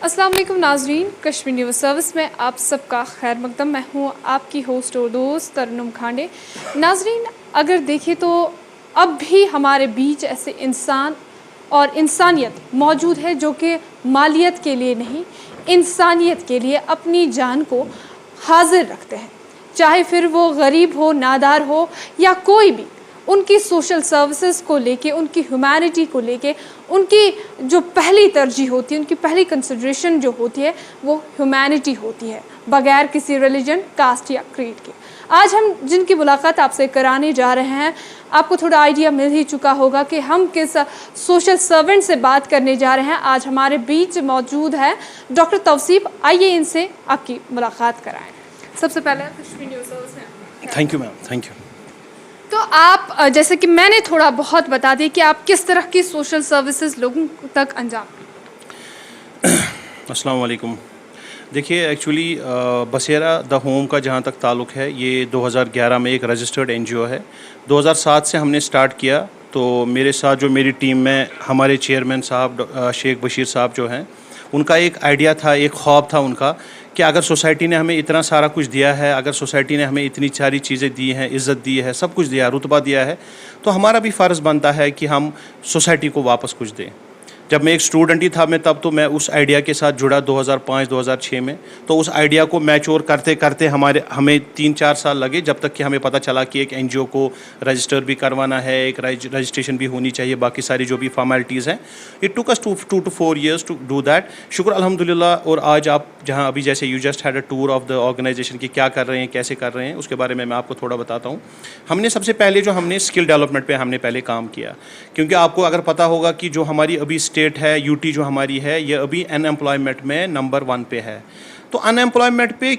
अस्सलाम वालेकुम नाजरीन, कश्मीर न्यूज़ सर्विस में आप सबका खैर मकदम। मैं हूँ आपकी होस्ट और दोस्त तरन्नुम खांडे। नाजरीन, अगर देखें तो अब भी हमारे बीच ऐसे इंसान और इंसानियत मौजूद है जो कि मालियत के लिए नहीं, इंसानियत के लिए अपनी जान को हाजिर रखते हैं, चाहे फिर वो गरीब हो, नादार हो या कोई भी। उनकी सोशल सर्विसेज को लेके, उनकी ह्यूमैनिटी को लेके, उनकी जो पहली तरजीह होती है, उनकी पहली कंसिडरेशन जो होती है वो ह्यूमैनिटी होती है, बगैर किसी रिलीजन, कास्ट या क्रीड के। आज हम जिनकी मुलाकात आपसे कराने जा रहे हैं, आपको थोड़ा आइडिया मिल ही चुका होगा कि हम किस सोशल सर्वेंट से बात करने जा रहे हैं। आज हमारे बीच मौजूद है डॉक्टर तौसीफ। आइए इनसे आपकी मुलाकात कराएं। सबसे पहले कश्मीर न्यूज़ सर्विस में thank you ma'am, thank you. तो आप, जैसे कि मैंने थोड़ा बहुत बता दिया कि आप किस तरह की सोशल सर्विसेज लोगों तक अंजाम दें। अस्सलाम वालेकुम। देखिए, एक्चुअली बसेरा द होम का जहाँ तक ताल्लुक़ है, ये 2011 में एक रजिस्टर्ड एनजीओ है। 2007 से हमने स्टार्ट किया। तो मेरे साथ जो मेरी टीम में हमारे चेयरमैन साहब शेख बशीर साहब जो हैं, उनका एक आइडिया था, एक ख्वाब था उनका कि अगर सोसाइटी ने हमें इतना सारा कुछ दिया है, अगर सोसाइटी ने हमें इतनी सारी चीज़ें दी हैं, इज़्ज़त दी है, सब कुछ दिया, रुतबा दिया है, तो हमारा भी फ़र्ज़ बनता है कि हम सोसाइटी को वापस कुछ दें। जब मैं एक स्टूडेंट ही था तब मैं उस आइडिया के साथ जुड़ा 2005-2006 में। तो उस आइडिया को मैच्योर करते करते हमें 3-4 साल लगे, जब तक कि हमें पता चला कि एक एनजीओ को रजिस्टर भी करवाना है, एक रजिस्ट्रेशन भी होनी चाहिए, बाकी सारी जो भी फॉर्मेलिटीज़ हैं। It took us 2 to 4 years to do that. शुक्र अल्हम्दुलिल्लाह। और आज आप जहाँ अभी जैसे you just had a tour of the organization की क्या कर रहे हैं, कैसे कर रहे हैं, उसके बारे में मैं आपको थोड़ा बताता हूँ। हमने सबसे पहले हमने स्किल डेवलपमेंट पे हमने पहले काम किया, क्योंकि आपको अगर पता होगा कि जो हमारी अभी स्टेट है, यूटी जो हमारी है, ये अभी अनएम्प्लॉयमेंट में नंबर 1 पे है। तो अनएम्प्लॉयमेंट पे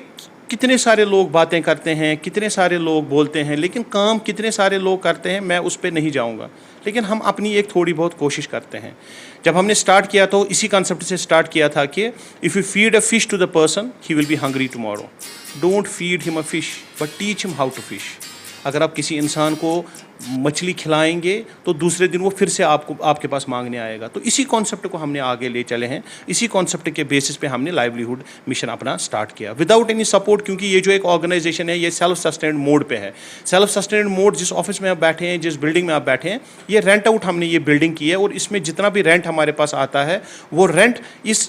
कितने सारे लोग बातें करते हैं, कितने सारे लोग बोलते हैं, लेकिन काम कितने सारे लोग करते हैं, मैं उस पर नहीं जाऊंगा। लेकिन हम अपनी एक थोड़ी बहुत कोशिश करते हैं। जब हमने स्टार्ट किया तो इसी कॉन्सेप्ट से स्टार्ट किया था कि if you feed a fish to the person, he will be hungry tomorrow. Don't feed him a fish but teach him how to fish. अगर आप किसी इंसान को मछली खिलाएंगे तो दूसरे दिन वो फिर से आपके पास मांगने आएगा। तो इसी कॉन्सेप्ट को हमने आगे ले चले हैं। इसी कॉन्सेप्ट के बेसिस पे हमने लाइवलीहुड मिशन अपना स्टार्ट किया विदाउट एनी सपोर्ट, क्योंकि ये जो एक ऑर्गेनाइजेशन है ये सेल्फ सस्टेन्ड मोड पे है। सेल्फ सस्टेन्ड मोड, जिस ऑफिस में आप बैठे हैं, जिस बिल्डिंग में आप बैठे हैं, ये रेंट आउट हमने ये बिल्डिंग की है, और इसमें जितना भी रेंट हमारे पास आता है वो रेंट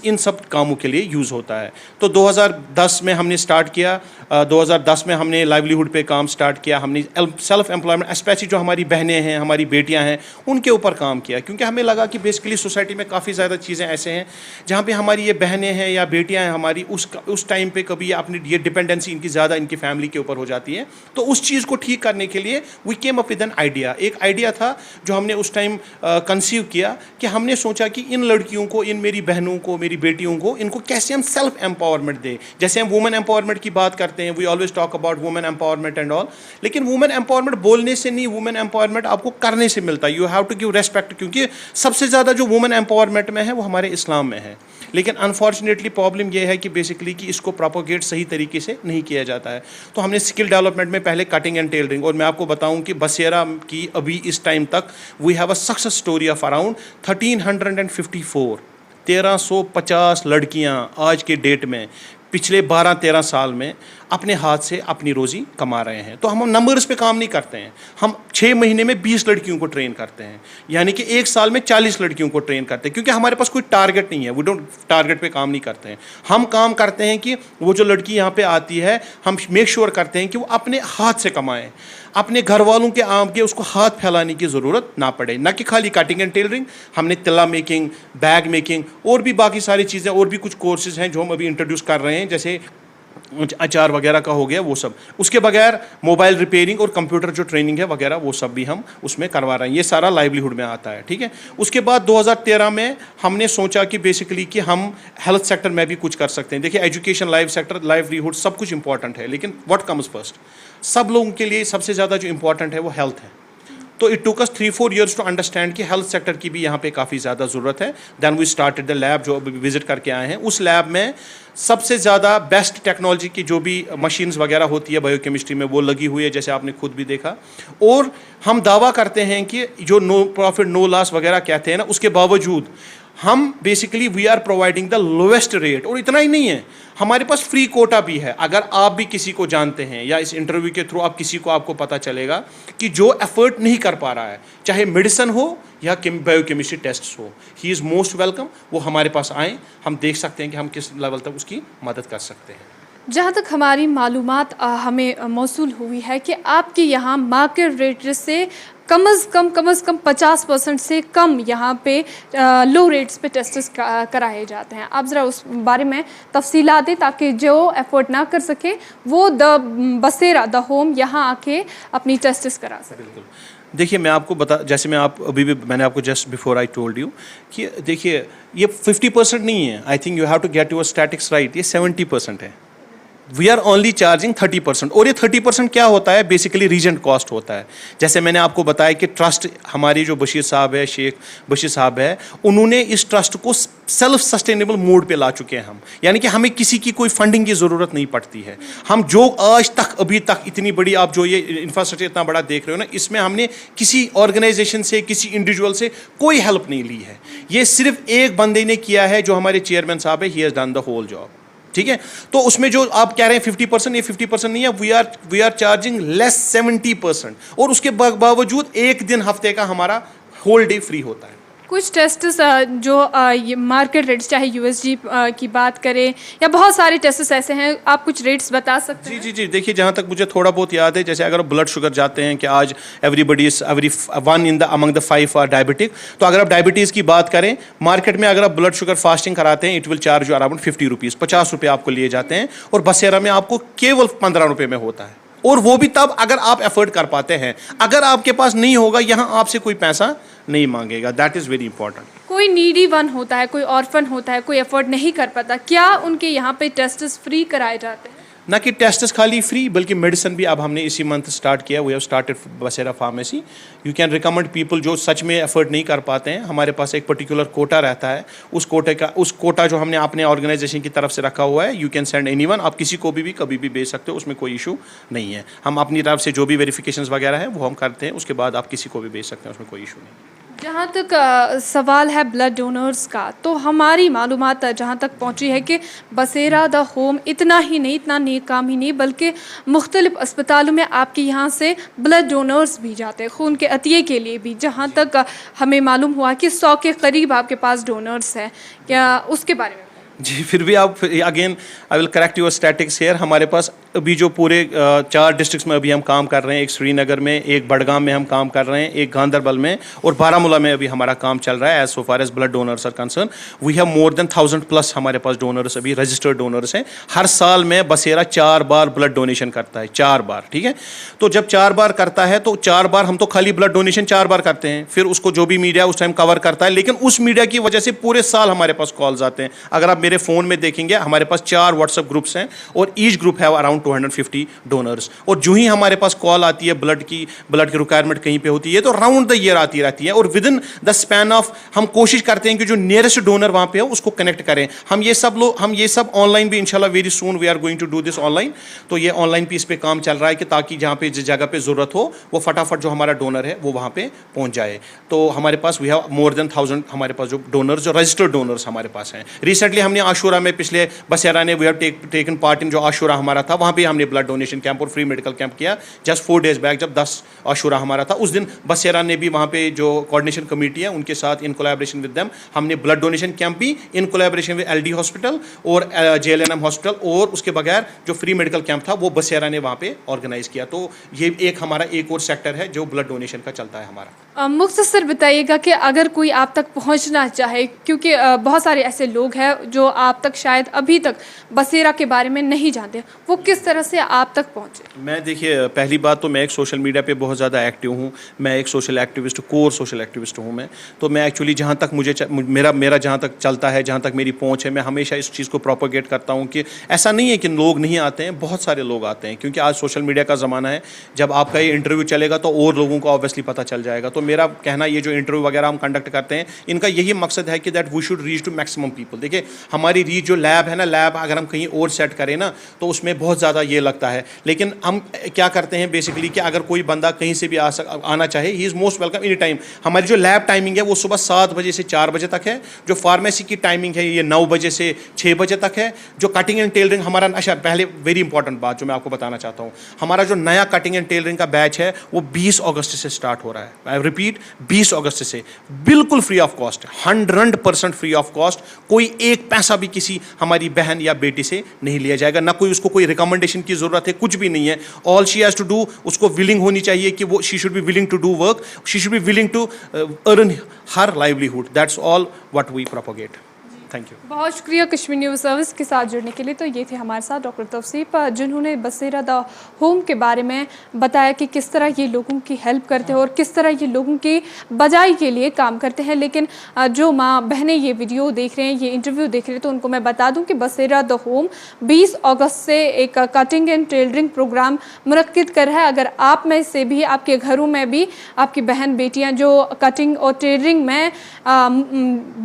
इन सब कामों के लिए यूज़ होता है। तो 2010 में हमने स्टार्ट किया। 2010 में हमने लाइवलीहुड पे काम स्टार्ट किया। हमने सेल्फ एम्प्लॉयमेंट, स्पेशली जो हमारी बहनें हैं, हमारी बेटियां हैं, उनके ऊपर काम किया, क्योंकि हमें लगा कि बेसिकली सोसाइटी में काफ़ी ज़्यादा चीज़ें ऐसे हैं जहाँ पे हमारी ये बहनें हैं या बेटियां हैं हमारी, उस टाइम पे कभी ये डिपेंडेंसी इनकी ज़्यादा इनकी फैमिली के ऊपर हो जाती है। तो उस चीज़ को ठीक करने के लिए we came up with an idea. एक आइडिया था जो हमने उस टाइम कंसीव किया, कि हमने सोचा कि इन लड़कियों को, इन मेरी बहनों को, मेरी बेटियों को, इनको कैसे हम सेल्फ एम्पावरमेंट दें। जैसे हम वुमेन एम्पावरमेंट की बात करते हैं, we always talk about women empowerment and all, लेकिन वुमेन एम्पावरमेंट बोलने से नहीं, वुमेन एम्पावरमेंट आपको करने से मिलता है। You have to give respect, क्योंकि सबसे ज़्यादा जो वुमेन एम्पावरमेंट में है वो हमारे इस्लाम में है। लेकिन अनफॉर्चुनेटली प्रॉब्लम ये है कि बेसिकली कि इसको प्रोपोगेट सही तरीके से नहीं किया जाता है। तो हमने स्किल डेवलपमेंट में पहले कटिंग एंड टेलरिंग, और मैं आपको बताऊं कि बसेरा की अभी इस टाइम तक we have a success story of around 1354 1350 लड़कियां आज के डेट में पिछले 12-13 साल में अपने हाथ से अपनी रोज़ी कमा रहे हैं। तो हम नंबर्स पे काम नहीं करते हैं। हम 6 महीने में 20 लड़कियों को ट्रेन करते हैं, यानी कि 1 साल में 40 लड़कियों को ट्रेन करते हैं, क्योंकि हमारे पास कोई टारगेट नहीं है। वो डोंट टारगेट पे काम नहीं करते हैं। हम काम करते हैं कि वो जो लड़की यहाँ पे आती है, हम मेक श्योर करते हैं कि वो अपने हाथ से कमाएं, अपने घर वालों के आगे उसको हाथ फैलाने की ज़रूरत ना पड़े। ना कि खाली कटिंग एंड टेलरिंग, हमने तिल्ला मेकिंग, बैग मेकिंग, और भी बाकी सारी चीज़ें, और भी कुछ कोर्सेज हैं जो हम अभी इंट्रोड्यूस कर रहे हैं, जैसे अचार वगैरह का हो गया वो सब। उसके बगैर मोबाइल रिपेयरिंग और कंप्यूटर जो ट्रेनिंग है वगैरह, वो सब भी हम उसमें करवा रहे हैं। ये सारा लाइवलीहुड में आता है, ठीक है। उसके बाद 2013 में हमने सोचा कि बेसिकली कि हम हेल्थ सेक्टर में भी कुछ कर सकते हैं। देखिए, एजुकेशन, लाइफ सेक्टर, लाइवलीहुड सब कुछ इंपॉर्टेंट है, लेकिन व्हाट कम्स फर्स्ट, सब लोगों के लिए सबसे ज़्यादा जो इंपॉर्टेंट है वो हेल्थ है। तो it took us 3-4 years to understand कि हेल्थ सेक्टर की भी यहाँ पे काफ़ी ज़्यादा ज़रूरत है। Then we started the lab, जो अभी विजिट करके आए हैं। उस लैब में सबसे ज़्यादा बेस्ट टेक्नोलॉजी की जो भी मशीन्स वगैरह होती है बायोकेमिस्ट्री में, वो लगी हुई है, जैसे आपने खुद भी देखा। और हम दावा करते हैं कि जो नो प्रॉफिट नो लॉस वगैरह कहते हैं ना, उसके बावजूद हम basically we are providing the lowest rate. और इतना ही नहीं है, हमारे पास फ्री कोटा भी है। अगर आप भी किसी को जानते हैं या इस इंटरव्यू के थ्रू आप किसी को आपको पता चलेगा कि जो एफर्ट नहीं कर पा रहा है, चाहे मेडिसिन हो या बायोकेमिस्ट्री टेस्ट हो, ही इज़ मोस्ट वेलकम। वो हमारे पास आएँ, हम देख सकते हैं कि हम किस लेवल तक उसकी मदद कर सकते हैं। जहाँ तक हमारी मालूमात हमें मौसूल हुई है कि आपके यहाँ मार्केट रेट से कम अज़ कम 50% से कम यहाँ पे लो रेट्स पे टेस्ट्स कराए जाते हैं। आप ज़रा उस बारे में तफसीलात दें ताकि जो एफर्ट ना कर सके वो बसेरा द होम यहाँ आके अपनी टेस्ट्स करा सके। बिल्कुल। देखिए मैं आपको जैसे मैंने आपको just before I told you कि देखिए ये 50% नहीं है। I think you have to get your statics right. ये 70% है। We are only charging 30%। और ये 30% क्या होता है? बेसिकली रीजेंट कॉस्ट होता है। जैसे मैंने आपको बताया कि ट्रस्ट हमारी जो बशीर साहब है, शेख बशीर साहब है, उन्होंने इस ट्रस्ट को सेल्फ सस्टेनेबल मोड पे ला चुके हैं हम। यानी कि हमें किसी की कोई फंडिंग की ज़रूरत नहीं पड़ती है। हम जो आज तक अभी तक इतनी बड़ी आप जो ये इंफ्रास्ट्रक्चर इतना बड़ा देख रहे हो ना, इसमें हमने किसी ऑर्गेनाइजेशन से, किसी इंडिविजुअल से कोई हेल्प नहीं ली है। ये सिर्फ एक बंदे ने किया है जो हमारे चेयरमैन साहब है। He has done the whole job. ठीक है, तो उसमें जो आप कह रहे हैं 50%, ये 50% नहीं है। We are charging less 70%। और उसके बावजूद एक दिन हफ्ते का हमारा होल डे फ्री होता है। कुछ टेस्ट्स जो ये मार्केट रेट्स, चाहे यूएसजी की बात करें या बहुत सारे टेस्ट्स ऐसे हैं, आप कुछ रेट्स बता सकते हैं? जी। देखिए जहाँ तक मुझे थोड़ा बहुत याद है, जैसे अगर आप ब्लड शुगर जाते हैं कि आज everyone in the among the 5 are diabetic. तो अगर आप डायबिटीज़ की बात करें, मार्केट में अगर आप ब्लड शुगर फास्टिंग कराते हैं, it will charge you around 50 rupees, 50 रुपये आपको लिए जाते हैं। और बसेरा में आपको केवल 15 रुपये में होता है। और वो भी तब अगर आप एफर्ट कर पाते हैं। अगर आपके पास नहीं होगा, यहाँ आपसे कोई पैसा नहीं मांगेगा। That is very important. कोई नीडी वन होता है, कोई ऑर्फन होता है, कोई एफर्ट नहीं कर पाता, क्या उनके यहाँ पे टेस्ट्स फ्री कराए जाते हैं? ना कि टेस्ट्स खाली फ्री, बल्कि मेडिसिन भी अब हमने इसी मंथ स्टार्ट किया। वी हैव स्टार्टेड बसेरा pharmacy. You can recommend people जो सच में एफर्ट नहीं कर पाते हैं। हमारे पास एक पर्टिकुलर कोटा रहता है। उस कोटा जो हमने अपने ऑर्गेनाइजेशन की तरफ से रखा हुआ है, यू कैन सेंड एनीवन। आप किसी को भी कभी भी भेज सकते हो, उसमें कोई इशू नहीं है। हम अपनी तरफ से जो भी वेरिफिकेशंस वगैरह है वो हम करते हैं। उसके बाद आप किसी को भी भेज सकते हैं, उसमें कोई इशू नहीं। जहाँ तक सवाल है ब्लड डोनर्स का, तो हमारी मालूमात जहाँ तक पहुँची है कि बसेरा द होम इतना नेक काम ही नहीं, बल्कि मुख्तलिफ अस्पतालों में आपके यहाँ से ब्लड डोनर्स भी जाते हैं खून के अतिये के लिए भी। जहाँ तक हमें मालूम हुआ कि 100 के करीब आपके पास डोनर्स हैं, क्या उसके बारे में? जी, फिर भी आप again I will correct your statics here. हमारे पास अभी जो पूरे 4 डिस्ट्रिक्ट्स में अभी हम काम कर रहे हैं, एक श्रीनगर में, एक बडगाम में हम काम कर रहे हैं, एक गांधरबल में और बारामूला में अभी हमारा काम चल रहा है। As so far as blood donors are concerned, we have more than 1000 plus हमारे पास डोनर्स अभी रजिस्टर्ड डोनर्स हैं। हर साल में बसेरा 4 बार ब्लड डोनेशन करता है, 4 बार। ठीक है, तो जब 4 बार करता है तो 4 बार हम तो खाली ब्लड डोनेशन 4 बार करते हैं, फिर उसको जो भी मीडिया उस टाइम कवर करता है। लेकिन उस मीडिया की वजह से पूरे साल हमारे पास कॉल्स आते हैं। अगर आप मेरे फ़ोन में देखेंगे, हमारे पास 4 व्हाट्सएप ग्रुप्स हैं और each group have around 250 donors. और जो ही हमारे पास कॉल आती है ब्लड की रिक्वायरमेंट कहीं पे होती है, तो राउंड द ईयर आती रहती है। और with in the span of हम कोशिश करते हैं कि जो नियरेस्ट डोनर वहाँ पे हो उसको कनेक्ट करें। हम ये सब ऑनलाइन भी इंशाल्लाह very soon we are going to do this online. तो ये ऑनलाइन भी इस पे काम चल रहा है कि ताकि जहाँ पे जिस जगह पे ज़रूरत हो वो फटाफट जो हमारा डोनर है वो वहाँ पे पहुँच जाए। तो हमारे पास वी हैव मोर देन 1000 हमारे पास जो डोनर्स, जो रजिस्टर्ड डोनर्स हमारे पास हैं। रिसेंटली हमने आशूरा में, पिछले बसेरा ने we have taken part in जो आशूरा हमारा था, वहाँ पे हमने ब्लड डोनेशन कैंप और फ्री मेडिकल कैंप किया जस्ट 4 डेज बैक, जब 10 आशूरा हमारा था। उस दिन बसेरा ने भी वहाँ पे जो कोऑर्डिनेशन कमेटी है उनके साथ इन कोलैबोरेशन विद देम हमने ब्लड डोनेशन कैंप भी in collaboration with LD hospital और JLNM हॉस्पिटल, और उसके बगैर जो फ्री मेडिकल कैंप था वो बसेरा ने वहाँ पे ऑर्गेनाइज किया। तो ये एक हमारा एक और सेक्टर है जो ब्लड डोनेशन का चलता है हमारा। मुख्तसर बताइएगा कि अगर कोई आप तक पहुंचना चाहे, क्योंकि बहुत सारे ऐसे लोग हैं जो आप तक शायद अभी तक बसेरा के बारे में नहीं जानते, वो किस तरह से आप तक पहुंचे? मैं देखिए, पहली बात तो मैं एक सोशल मीडिया पे बहुत ज़्यादा एक्टिव हूँ। मैं एक social activist, core social activist हूँ मैं। तो मैं एक्चुअली जहाँ तक मेरा जहाँ तक चलता है, जहाँ तक मेरी पहुँच है, मैं हमेशा इस चीज़ को प्रोपोगेट करता हूँ कि ऐसा नहीं है कि लोग नहीं आते हैं, बहुत सारे लोग आते हैं। क्योंकि आज सोशल मीडिया का ज़माना है, जब आपका ये इंटरव्यू चलेगा तो और लोगों को ऑब्वियसली पता चल जाएगा। तो मेरा कहना, ये जो इंटरव्यू वगैरह हम कंडक्ट करते हैं, इनका यही मकसद है कि that we should reach to maximum people. देखिए, हमारी रीच जो लैब है ना, लैब अगर हम कहीं और सेट करें ना, तो उसमें बहुत ज़्यादा ज़्यादा ये लगता है। लेकिन हम क्या करते हैं बेसिकली कि अगर कोई बंदा कहीं से भी आना चाहे, he is most welcome any time. हमारी जो लैब टाइमिंग है वो सुबह 7 बजे से 4 बजे तक है। जो फार्मेसी की टाइमिंग है ये 9 बजे से 6 बजे तक है। जो कटिंग एंड टेलरिंग हमारा, अच्छा पहले वेरी इंपॉर्टेंट बात जो मैं आपको बताना चाहता हूँ, हमारा जो नया कटिंग एंड टेलरिंग का बैच है वो 20 अगस्त से स्टार्ट हो रहा है। आई रिपीट, 20 अगस्त से, बिल्कुल free of cost, 100% free of cost. कोई एक पैसा भी किसी हमारी बहन या बेटी से नहीं लिया जाएगा, ना कोई उसको कोई रिकमेंडेशन की जरूरत है, कुछ भी नहीं है। All she has to do, उसको विलिंग होनी चाहिए कि वो she should be willing to do work, she should be willing to earn her livelihood. That's all what we propagate. Thank you. बहुत शुक्रिया कश्मीर न्यूज़ सर्विस के साथ जुड़ने के लिए। तो ये थे हमारे साथ डॉक्टर तौसीफ, जिन्होंने बसेरा द होम के बारे में बताया कि किस तरह ये लोगों की हेल्प करते हैं और किस तरह ये लोगों की बजाई के लिए काम करते हैं। लेकिन जो माँ बहनें ये वीडियो देख रहे हैं, ये इंटरव्यू देख रहे हैं, तो उनको मैं बता दूं कि बसेरा द होम 20 अगस्त से एक कटिंग एंड टेलरिंग प्रोग्राम मुनक्किद कर रहा है। अगर आप में से भी, आपके घरों में भी आपकी बहन बेटियाँ जो कटिंग और टेलरिंग में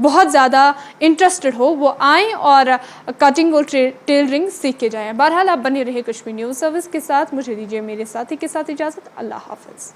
बहुत ज़्यादा इंटरेस्टेड हो, वो आएँ और कटिंग और टेलरिंग सीख के जाएं। बहरहाल आप बने रहे कश्मीर न्यूज़ सर्विस के साथ। मुझे दीजिए मेरे साथी के साथ इजाज़त। अल्लाह हाफ़िज़।